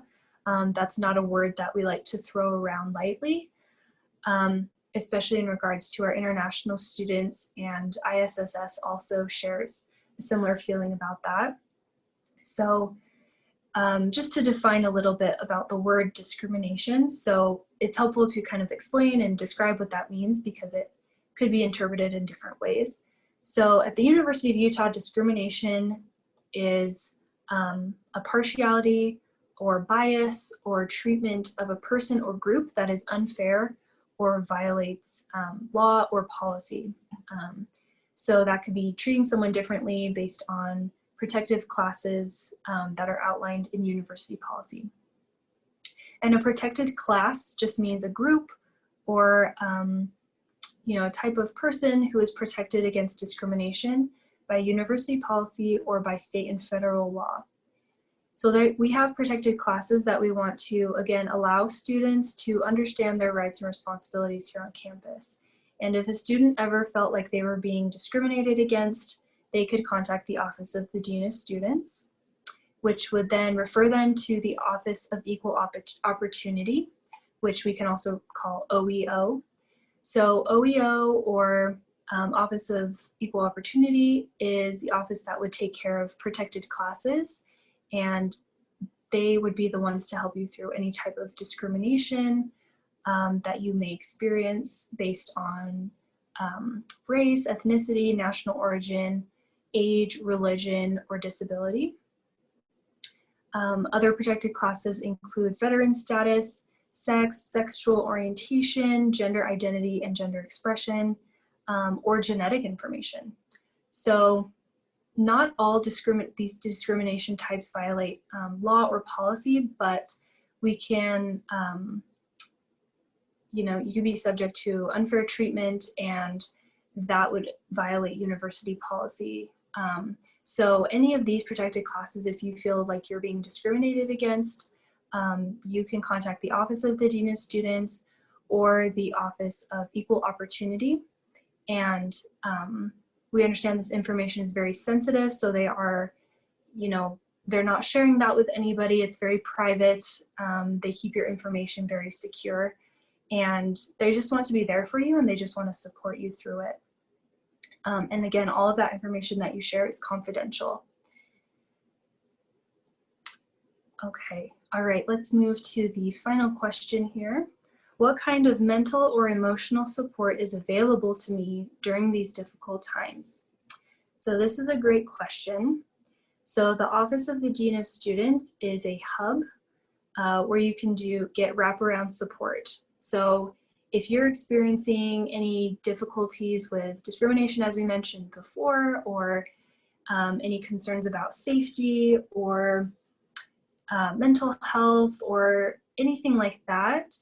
That's not a word that we like to throw around lightly, especially in regards to our international students, and ISSS also shares a similar feeling about that. So just to define a little bit about the word discrimination, so it's helpful to kind of explain and describe what that means because it could be interpreted in different ways. So at the University of Utah, discrimination is a partiality or bias or treatment of a person or group that is unfair or violates law or policy. So that could be treating someone differently based on protective classes that are outlined in university policy. And a protected class just means a group or a type of person who is protected against discrimination by university policy or by state and federal law. So we have protected classes that we want to, again, allow students to understand their rights and responsibilities here on campus. And if a student ever felt like they were being discriminated against, they could contact the Office of the Dean of Students, which would then refer them to the Office of Equal Opportunity, which we can also call OEO. So OEO, or Office of Equal Opportunity, is the office that would take care of protected classes, and they would be the ones to help you through any type of discrimination that you may experience based on race, ethnicity, national origin, age, religion, or disability. Other protected classes include veteran status, sex, sexual orientation, gender identity and gender expression, or genetic information. So not all these discrimination types violate law or policy, but we can, you can be subject to unfair treatment, and that would violate university policy. So any of these protected classes, if you feel like you're being discriminated against, you can contact the Office of the Dean of Students or the Office of Equal Opportunity. And we understand this information is very sensitive, so they are, they're not sharing that with anybody. It's very private. They keep your information very secure, and they just want to be there for you, and they just want to support you through it. And again, all of that information that you share is confidential. Okay, all right, let's move to the final question here. What kind of mental or emotional support is available to me during these difficult times? So this is a great question. So the Office of the Dean of Students is a hub where you can get wraparound support. So if you're experiencing any difficulties with discrimination, as we mentioned before, or any concerns about safety or mental health or anything like that,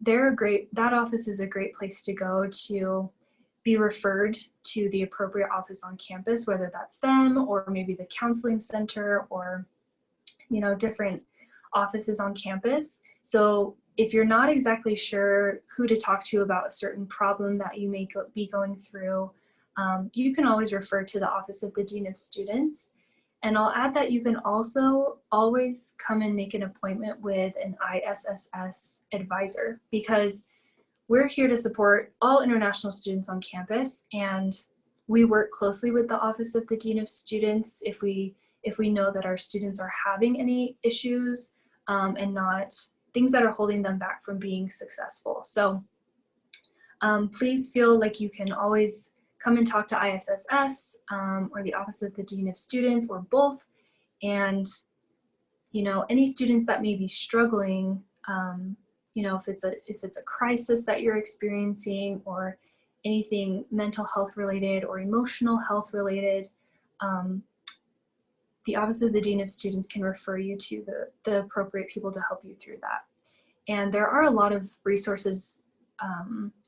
that office is a great place to go to be referred to the appropriate office on campus, whether that's them or maybe the counseling center or different offices on campus. So if you're not exactly sure who to talk to about a certain problem that you may be going through, you can always refer to the Office of the Dean of Students. And I'll add that you can also always come and make an appointment with an ISSS advisor, because we're here to support all international students on campus, and we work closely with the Office of the Dean of Students if we know that our students are having any issues and not things that are holding them back from being successful. So please feel like you can always come and talk to ISSS or the Office of the Dean of Students, or both. And any students that may be struggling, if it's a crisis that you're experiencing, or anything mental health related or emotional health related, the Office of the Dean of Students can refer you to the appropriate people to help you through that. And there are a lot of resources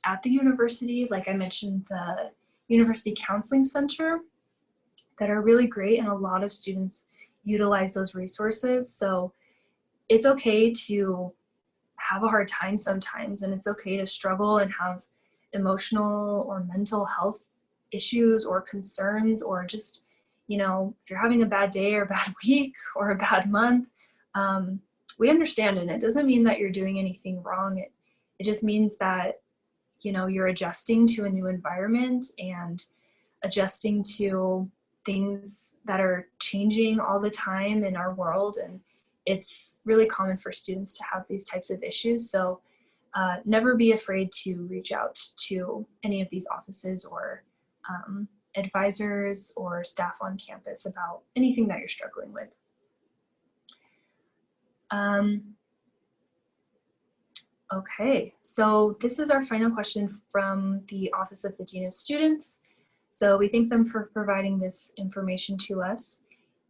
at the university, like I mentioned, the University Counseling Center, that are really great, and a lot of students utilize those resources. So it's okay to have a hard time sometimes, and it's okay to struggle and have emotional or mental health issues or concerns, or just, you know, if you're having a bad day or a bad week or a bad month, we understand, and it doesn't mean that you're doing anything wrong. It just means that, you know, you're adjusting to a new environment and adjusting to things that are changing all the time in our world. And it's really common for students to have these types of issues. So never be afraid to reach out to any of these offices or advisors or staff on campus about anything that you're struggling with. Okay, so this is our final question from the Office of the Dean of Students. So we thank them for providing this information to us.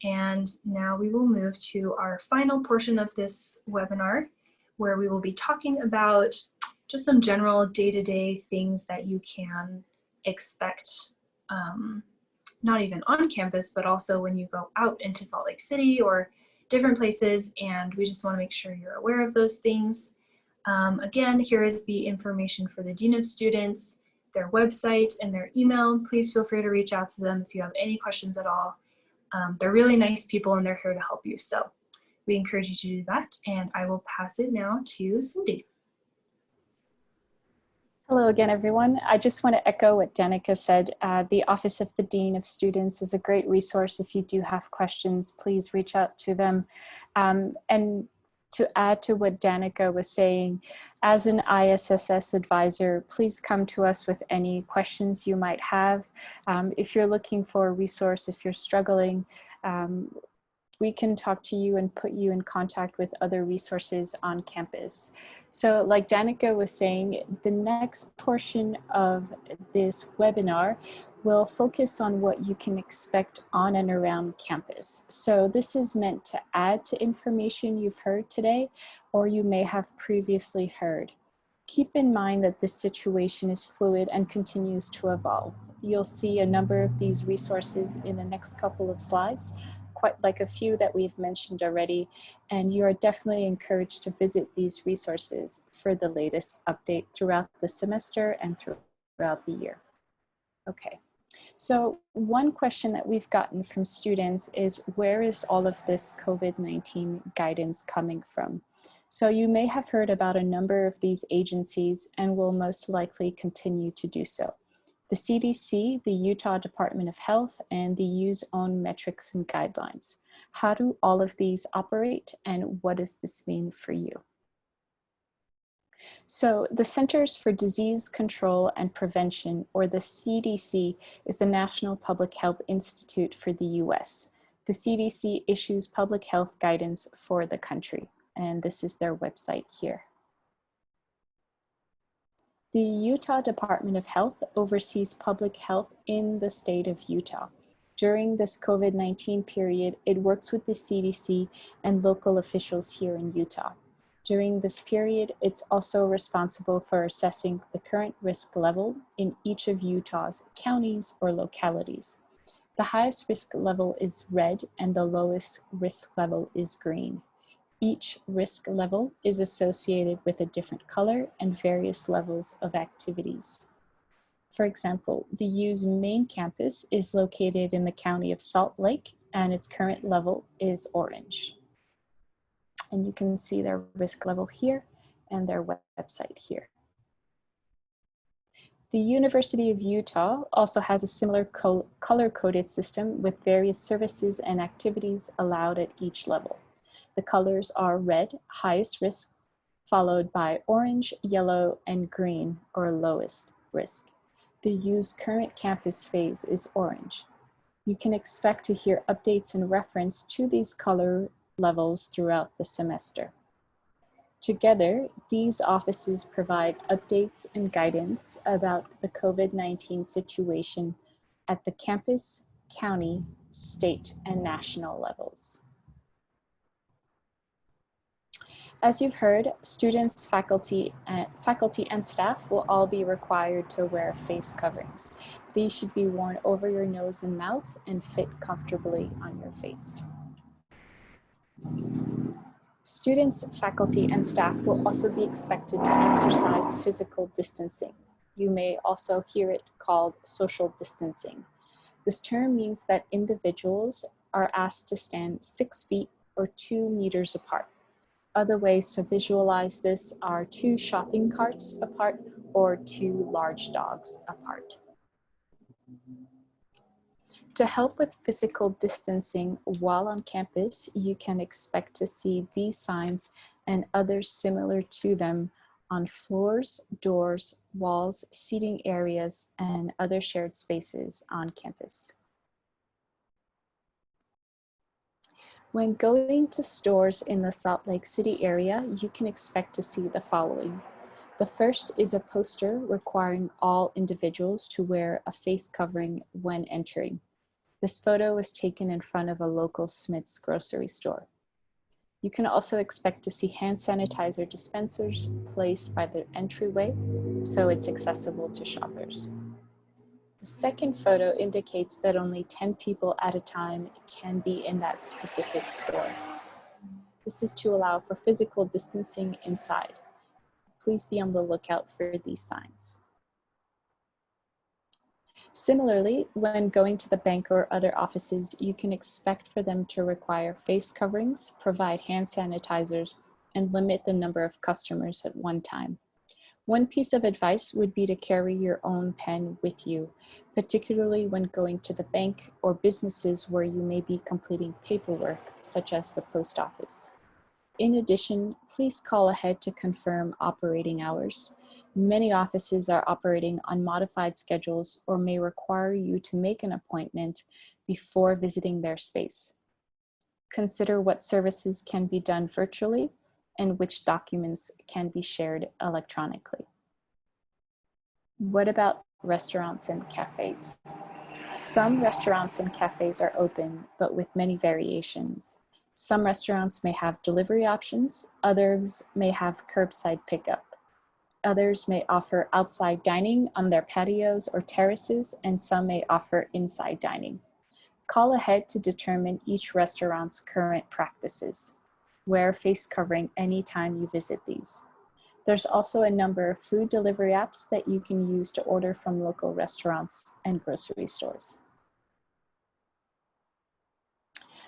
And now we will move to our final portion of this webinar, where we will be talking about just some general day-to-day things that you can expect, not even on campus, but also when you go out into Salt Lake City or different places. And we just want to make sure you're aware of those things. Again, here is the information for the Dean of Students, their website, and their email. Please feel free to reach out to them if you have any questions at all. They're really nice people, and they're here to help you. So we encourage you to do that. And I will pass it now to Cindy. Hello again, everyone. I just want to echo what Danica said. The Office of the Dean of Students is a great resource. If you do have questions, please reach out to them. And to add to what Danica was saying, as an ISSS advisor, please come to us with any questions you might have. If you're looking for a resource, if you're struggling, we can talk to you and put you in contact with other resources on campus. So like Danica was saying, the next portion of this webinar will focus on what you can expect on and around campus. So this is meant to add to information you've heard today, or you may have previously heard. Keep in mind that this situation is fluid and continues to evolve. You'll see a number of these resources in the next couple of slides, quite like a few that we've mentioned already, and you are definitely encouraged to visit these resources for the latest update throughout the semester and throughout the year. Okay, so one question that we've gotten from students is, where is all of this COVID-19 guidance coming from? So you may have heard about a number of these agencies and will most likely continue to do so. The CDC, the Utah Department of Health, and the U's own metrics and guidelines. How do all of these operate, and what does this mean for you? So the Centers for Disease Control and Prevention, or the CDC, is the National Public Health Institute for the US. The CDC issues public health guidance for the country, and this is their website here. The Utah Department of Health oversees public health in the state of Utah. During this COVID-19 period, it works with the CDC and local officials here in Utah. During this period, it's also responsible for assessing the current risk level in each of Utah's counties or localities. The highest risk level is red and the lowest risk level is green. Each risk level is associated with a different color and various levels of activities. For example, the U's main campus is located in the county of Salt Lake, and its current level is orange. And you can see their risk level here and their website here. The University of Utah also has a similar color-coded system with various services and activities allowed at each level. The colors are red, highest risk, followed by orange, yellow, and green, or lowest risk. The U's current campus phase is orange. You can expect to hear updates in reference to these color levels throughout the semester. Together, these offices provide updates and guidance about the COVID-19 situation at the campus, county, state, and national levels. As you've heard, students, faculty, and staff will all be required to wear face coverings. These should be worn over your nose and mouth and fit comfortably on your face. Students, faculty, and staff will also be expected to exercise physical distancing. You may also hear it called social distancing. This term means that individuals are asked to stand 6 feet or 2 meters apart. Other ways to visualize this are 2 shopping carts apart or 2 large dogs apart. To help with physical distancing while on campus, you can expect to see these signs and others similar to them on floors, doors, walls, seating areas, and other shared spaces on campus. When going to stores in the Salt Lake City area, you can expect to see the following. The first is a poster requiring all individuals to wear a face covering when entering. This photo was taken in front of a local Smith's grocery store. You can also expect to see hand sanitizer dispensers placed by the entryway, so it's accessible to shoppers. The second photo indicates that only 10 people at a time can be in that specific store. This is to allow for physical distancing inside. Please be on the lookout for these signs. Similarly, when going to the bank or other offices, you can expect for them to require face coverings, provide hand sanitizers, and limit the number of customers at one time. One piece of advice would be to carry your own pen with you, particularly when going to the bank or businesses where you may be completing paperwork, such as the post office. In addition, please call ahead to confirm operating hours. Many offices are operating on modified schedules or may require you to make an appointment before visiting their space. Consider what services can be done virtually and which documents can be shared electronically. What about restaurants and cafes? Some restaurants and cafes are open, but with many variations. Some restaurants may have delivery options, others may have curbside pickup. Others may offer outside dining on their patios or terraces, and some may offer inside dining. Call ahead to determine each restaurant's current practices. Wear face covering anytime you visit these. There's also a number of food delivery apps that you can use to order from local restaurants and grocery stores.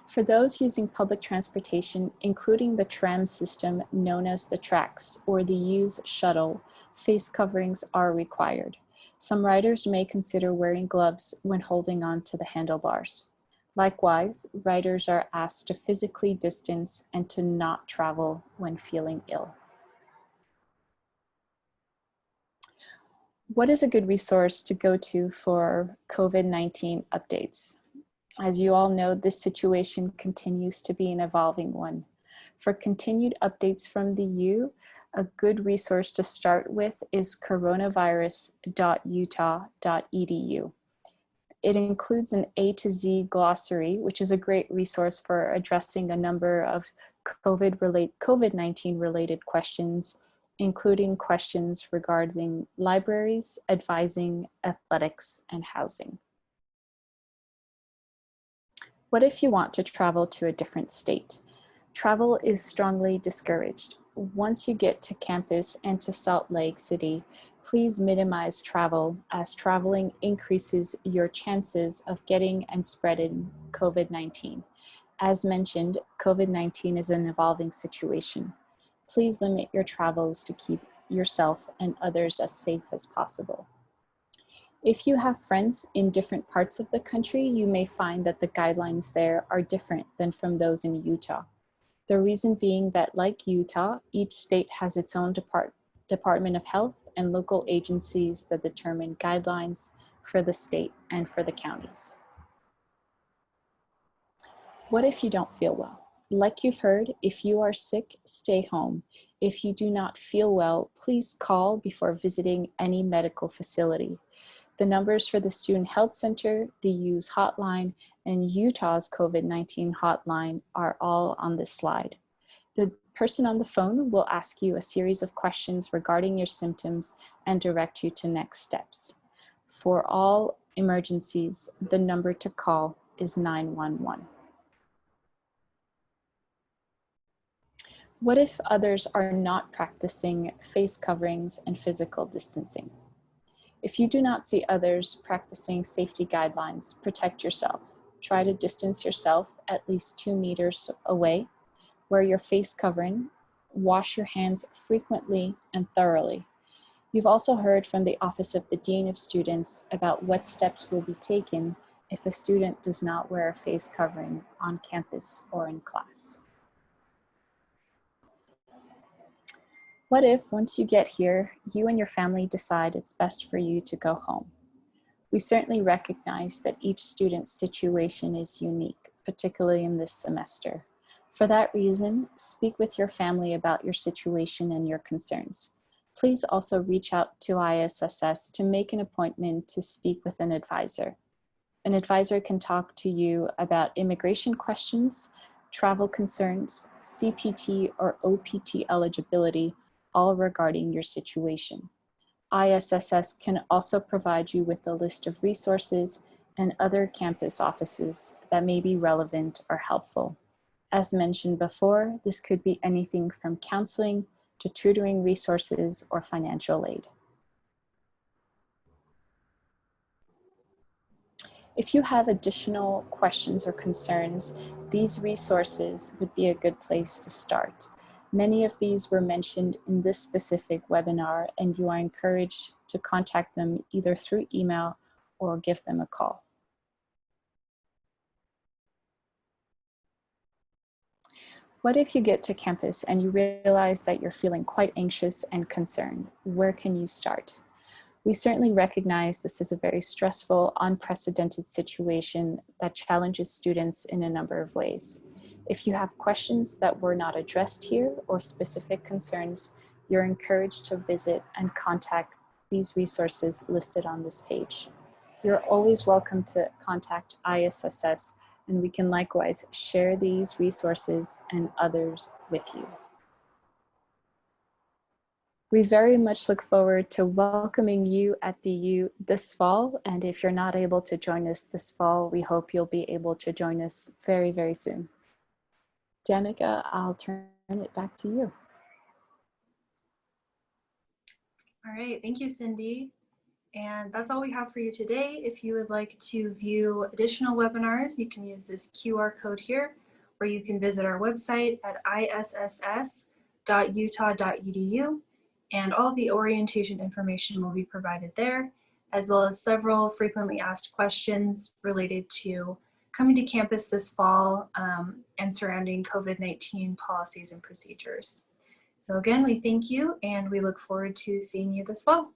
For those using public transportation, including the tram system known as the tracks or the U's shuttle, face coverings are required. Some riders may consider wearing gloves when holding on to the handlebars. Likewise, riders are asked to physically distance and to not travel when feeling ill. What is a good resource to go to for COVID-19 updates? As you all know, this situation continues to be an evolving one. For continued updates from the U, a good resource to start with is coronavirus.utah.edu. It includes an A to Z glossary, which is a great resource for addressing a number of COVID-19 related questions, including questions regarding libraries, advising, athletics, and housing. What if you want to travel to a different state? Travel is strongly discouraged. Once you get to campus and to Salt Lake City, please minimize travel, as traveling increases your chances of getting and spreading COVID-19. As mentioned, COVID-19 is an evolving situation. Please limit your travels to keep yourself and others as safe as possible. If you have friends in different parts of the country, you may find that the guidelines there are different than from those in Utah. The reason being that, like Utah, each state has its own Department of Health and local agencies that determine guidelines for the state and for the counties. What if you don't feel well? Like you've heard, if you are sick, stay home. If you do not feel well, please call before visiting any medical facility. The numbers for the Student Health Center, the U's hotline, and Utah's COVID-19 hotline are all on this slide. The person on the phone will ask you a series of questions regarding your symptoms and direct you to next steps. For all emergencies, the number to call is 911. What if others are not practicing face coverings and physical distancing? If you do not see others practicing safety guidelines, protect yourself. Try to distance yourself at least 2 meters away. Wear your face covering. Wash your hands frequently and thoroughly. You've also heard from the Office of the Dean of Students about what steps will be taken if a student does not wear a face covering on campus or in class. What if, once you get here, you and your family decide it's best for you to go home? We certainly recognize that each student's situation is unique, particularly in this semester. For that reason, speak with your family about your situation and your concerns. Please also reach out to ISSS to make an appointment to speak with an advisor. An advisor can talk to you about immigration questions, travel concerns, CPT or OPT eligibility, all regarding your situation. ISSS can also provide you with a list of resources and other campus offices that may be relevant or helpful. As mentioned before, this could be anything from counseling to tutoring resources or financial aid. If you have additional questions or concerns, these resources would be a good place to start. Many of these were mentioned in this specific webinar, and you are encouraged to contact them either through email or give them a call. What if you get to campus and you realize that you're feeling quite anxious and concerned? Where can you start? We certainly recognize this is a very stressful, unprecedented situation that challenges students in a number of ways. If you have questions that were not addressed here or specific concerns, you're encouraged to visit and contact these resources listed on this page. You're always welcome to contact ISSS, and we can likewise share these resources and others with you. We very much look forward to welcoming you at the U this fall, and if you're not able to join us this fall, we hope you'll be able to join us very, very soon. Danica, I'll turn it back to you. All right, thank you, Cindy. And that's all we have for you today. If you would like to view additional webinars, you can use this QR code here, or you can visit our website at isss.utah.edu, and all of the orientation information will be provided there, as well as several frequently asked questions related to coming to campus this fall and surrounding COVID-19 policies and procedures. So again, we thank you and we look forward to seeing you this fall.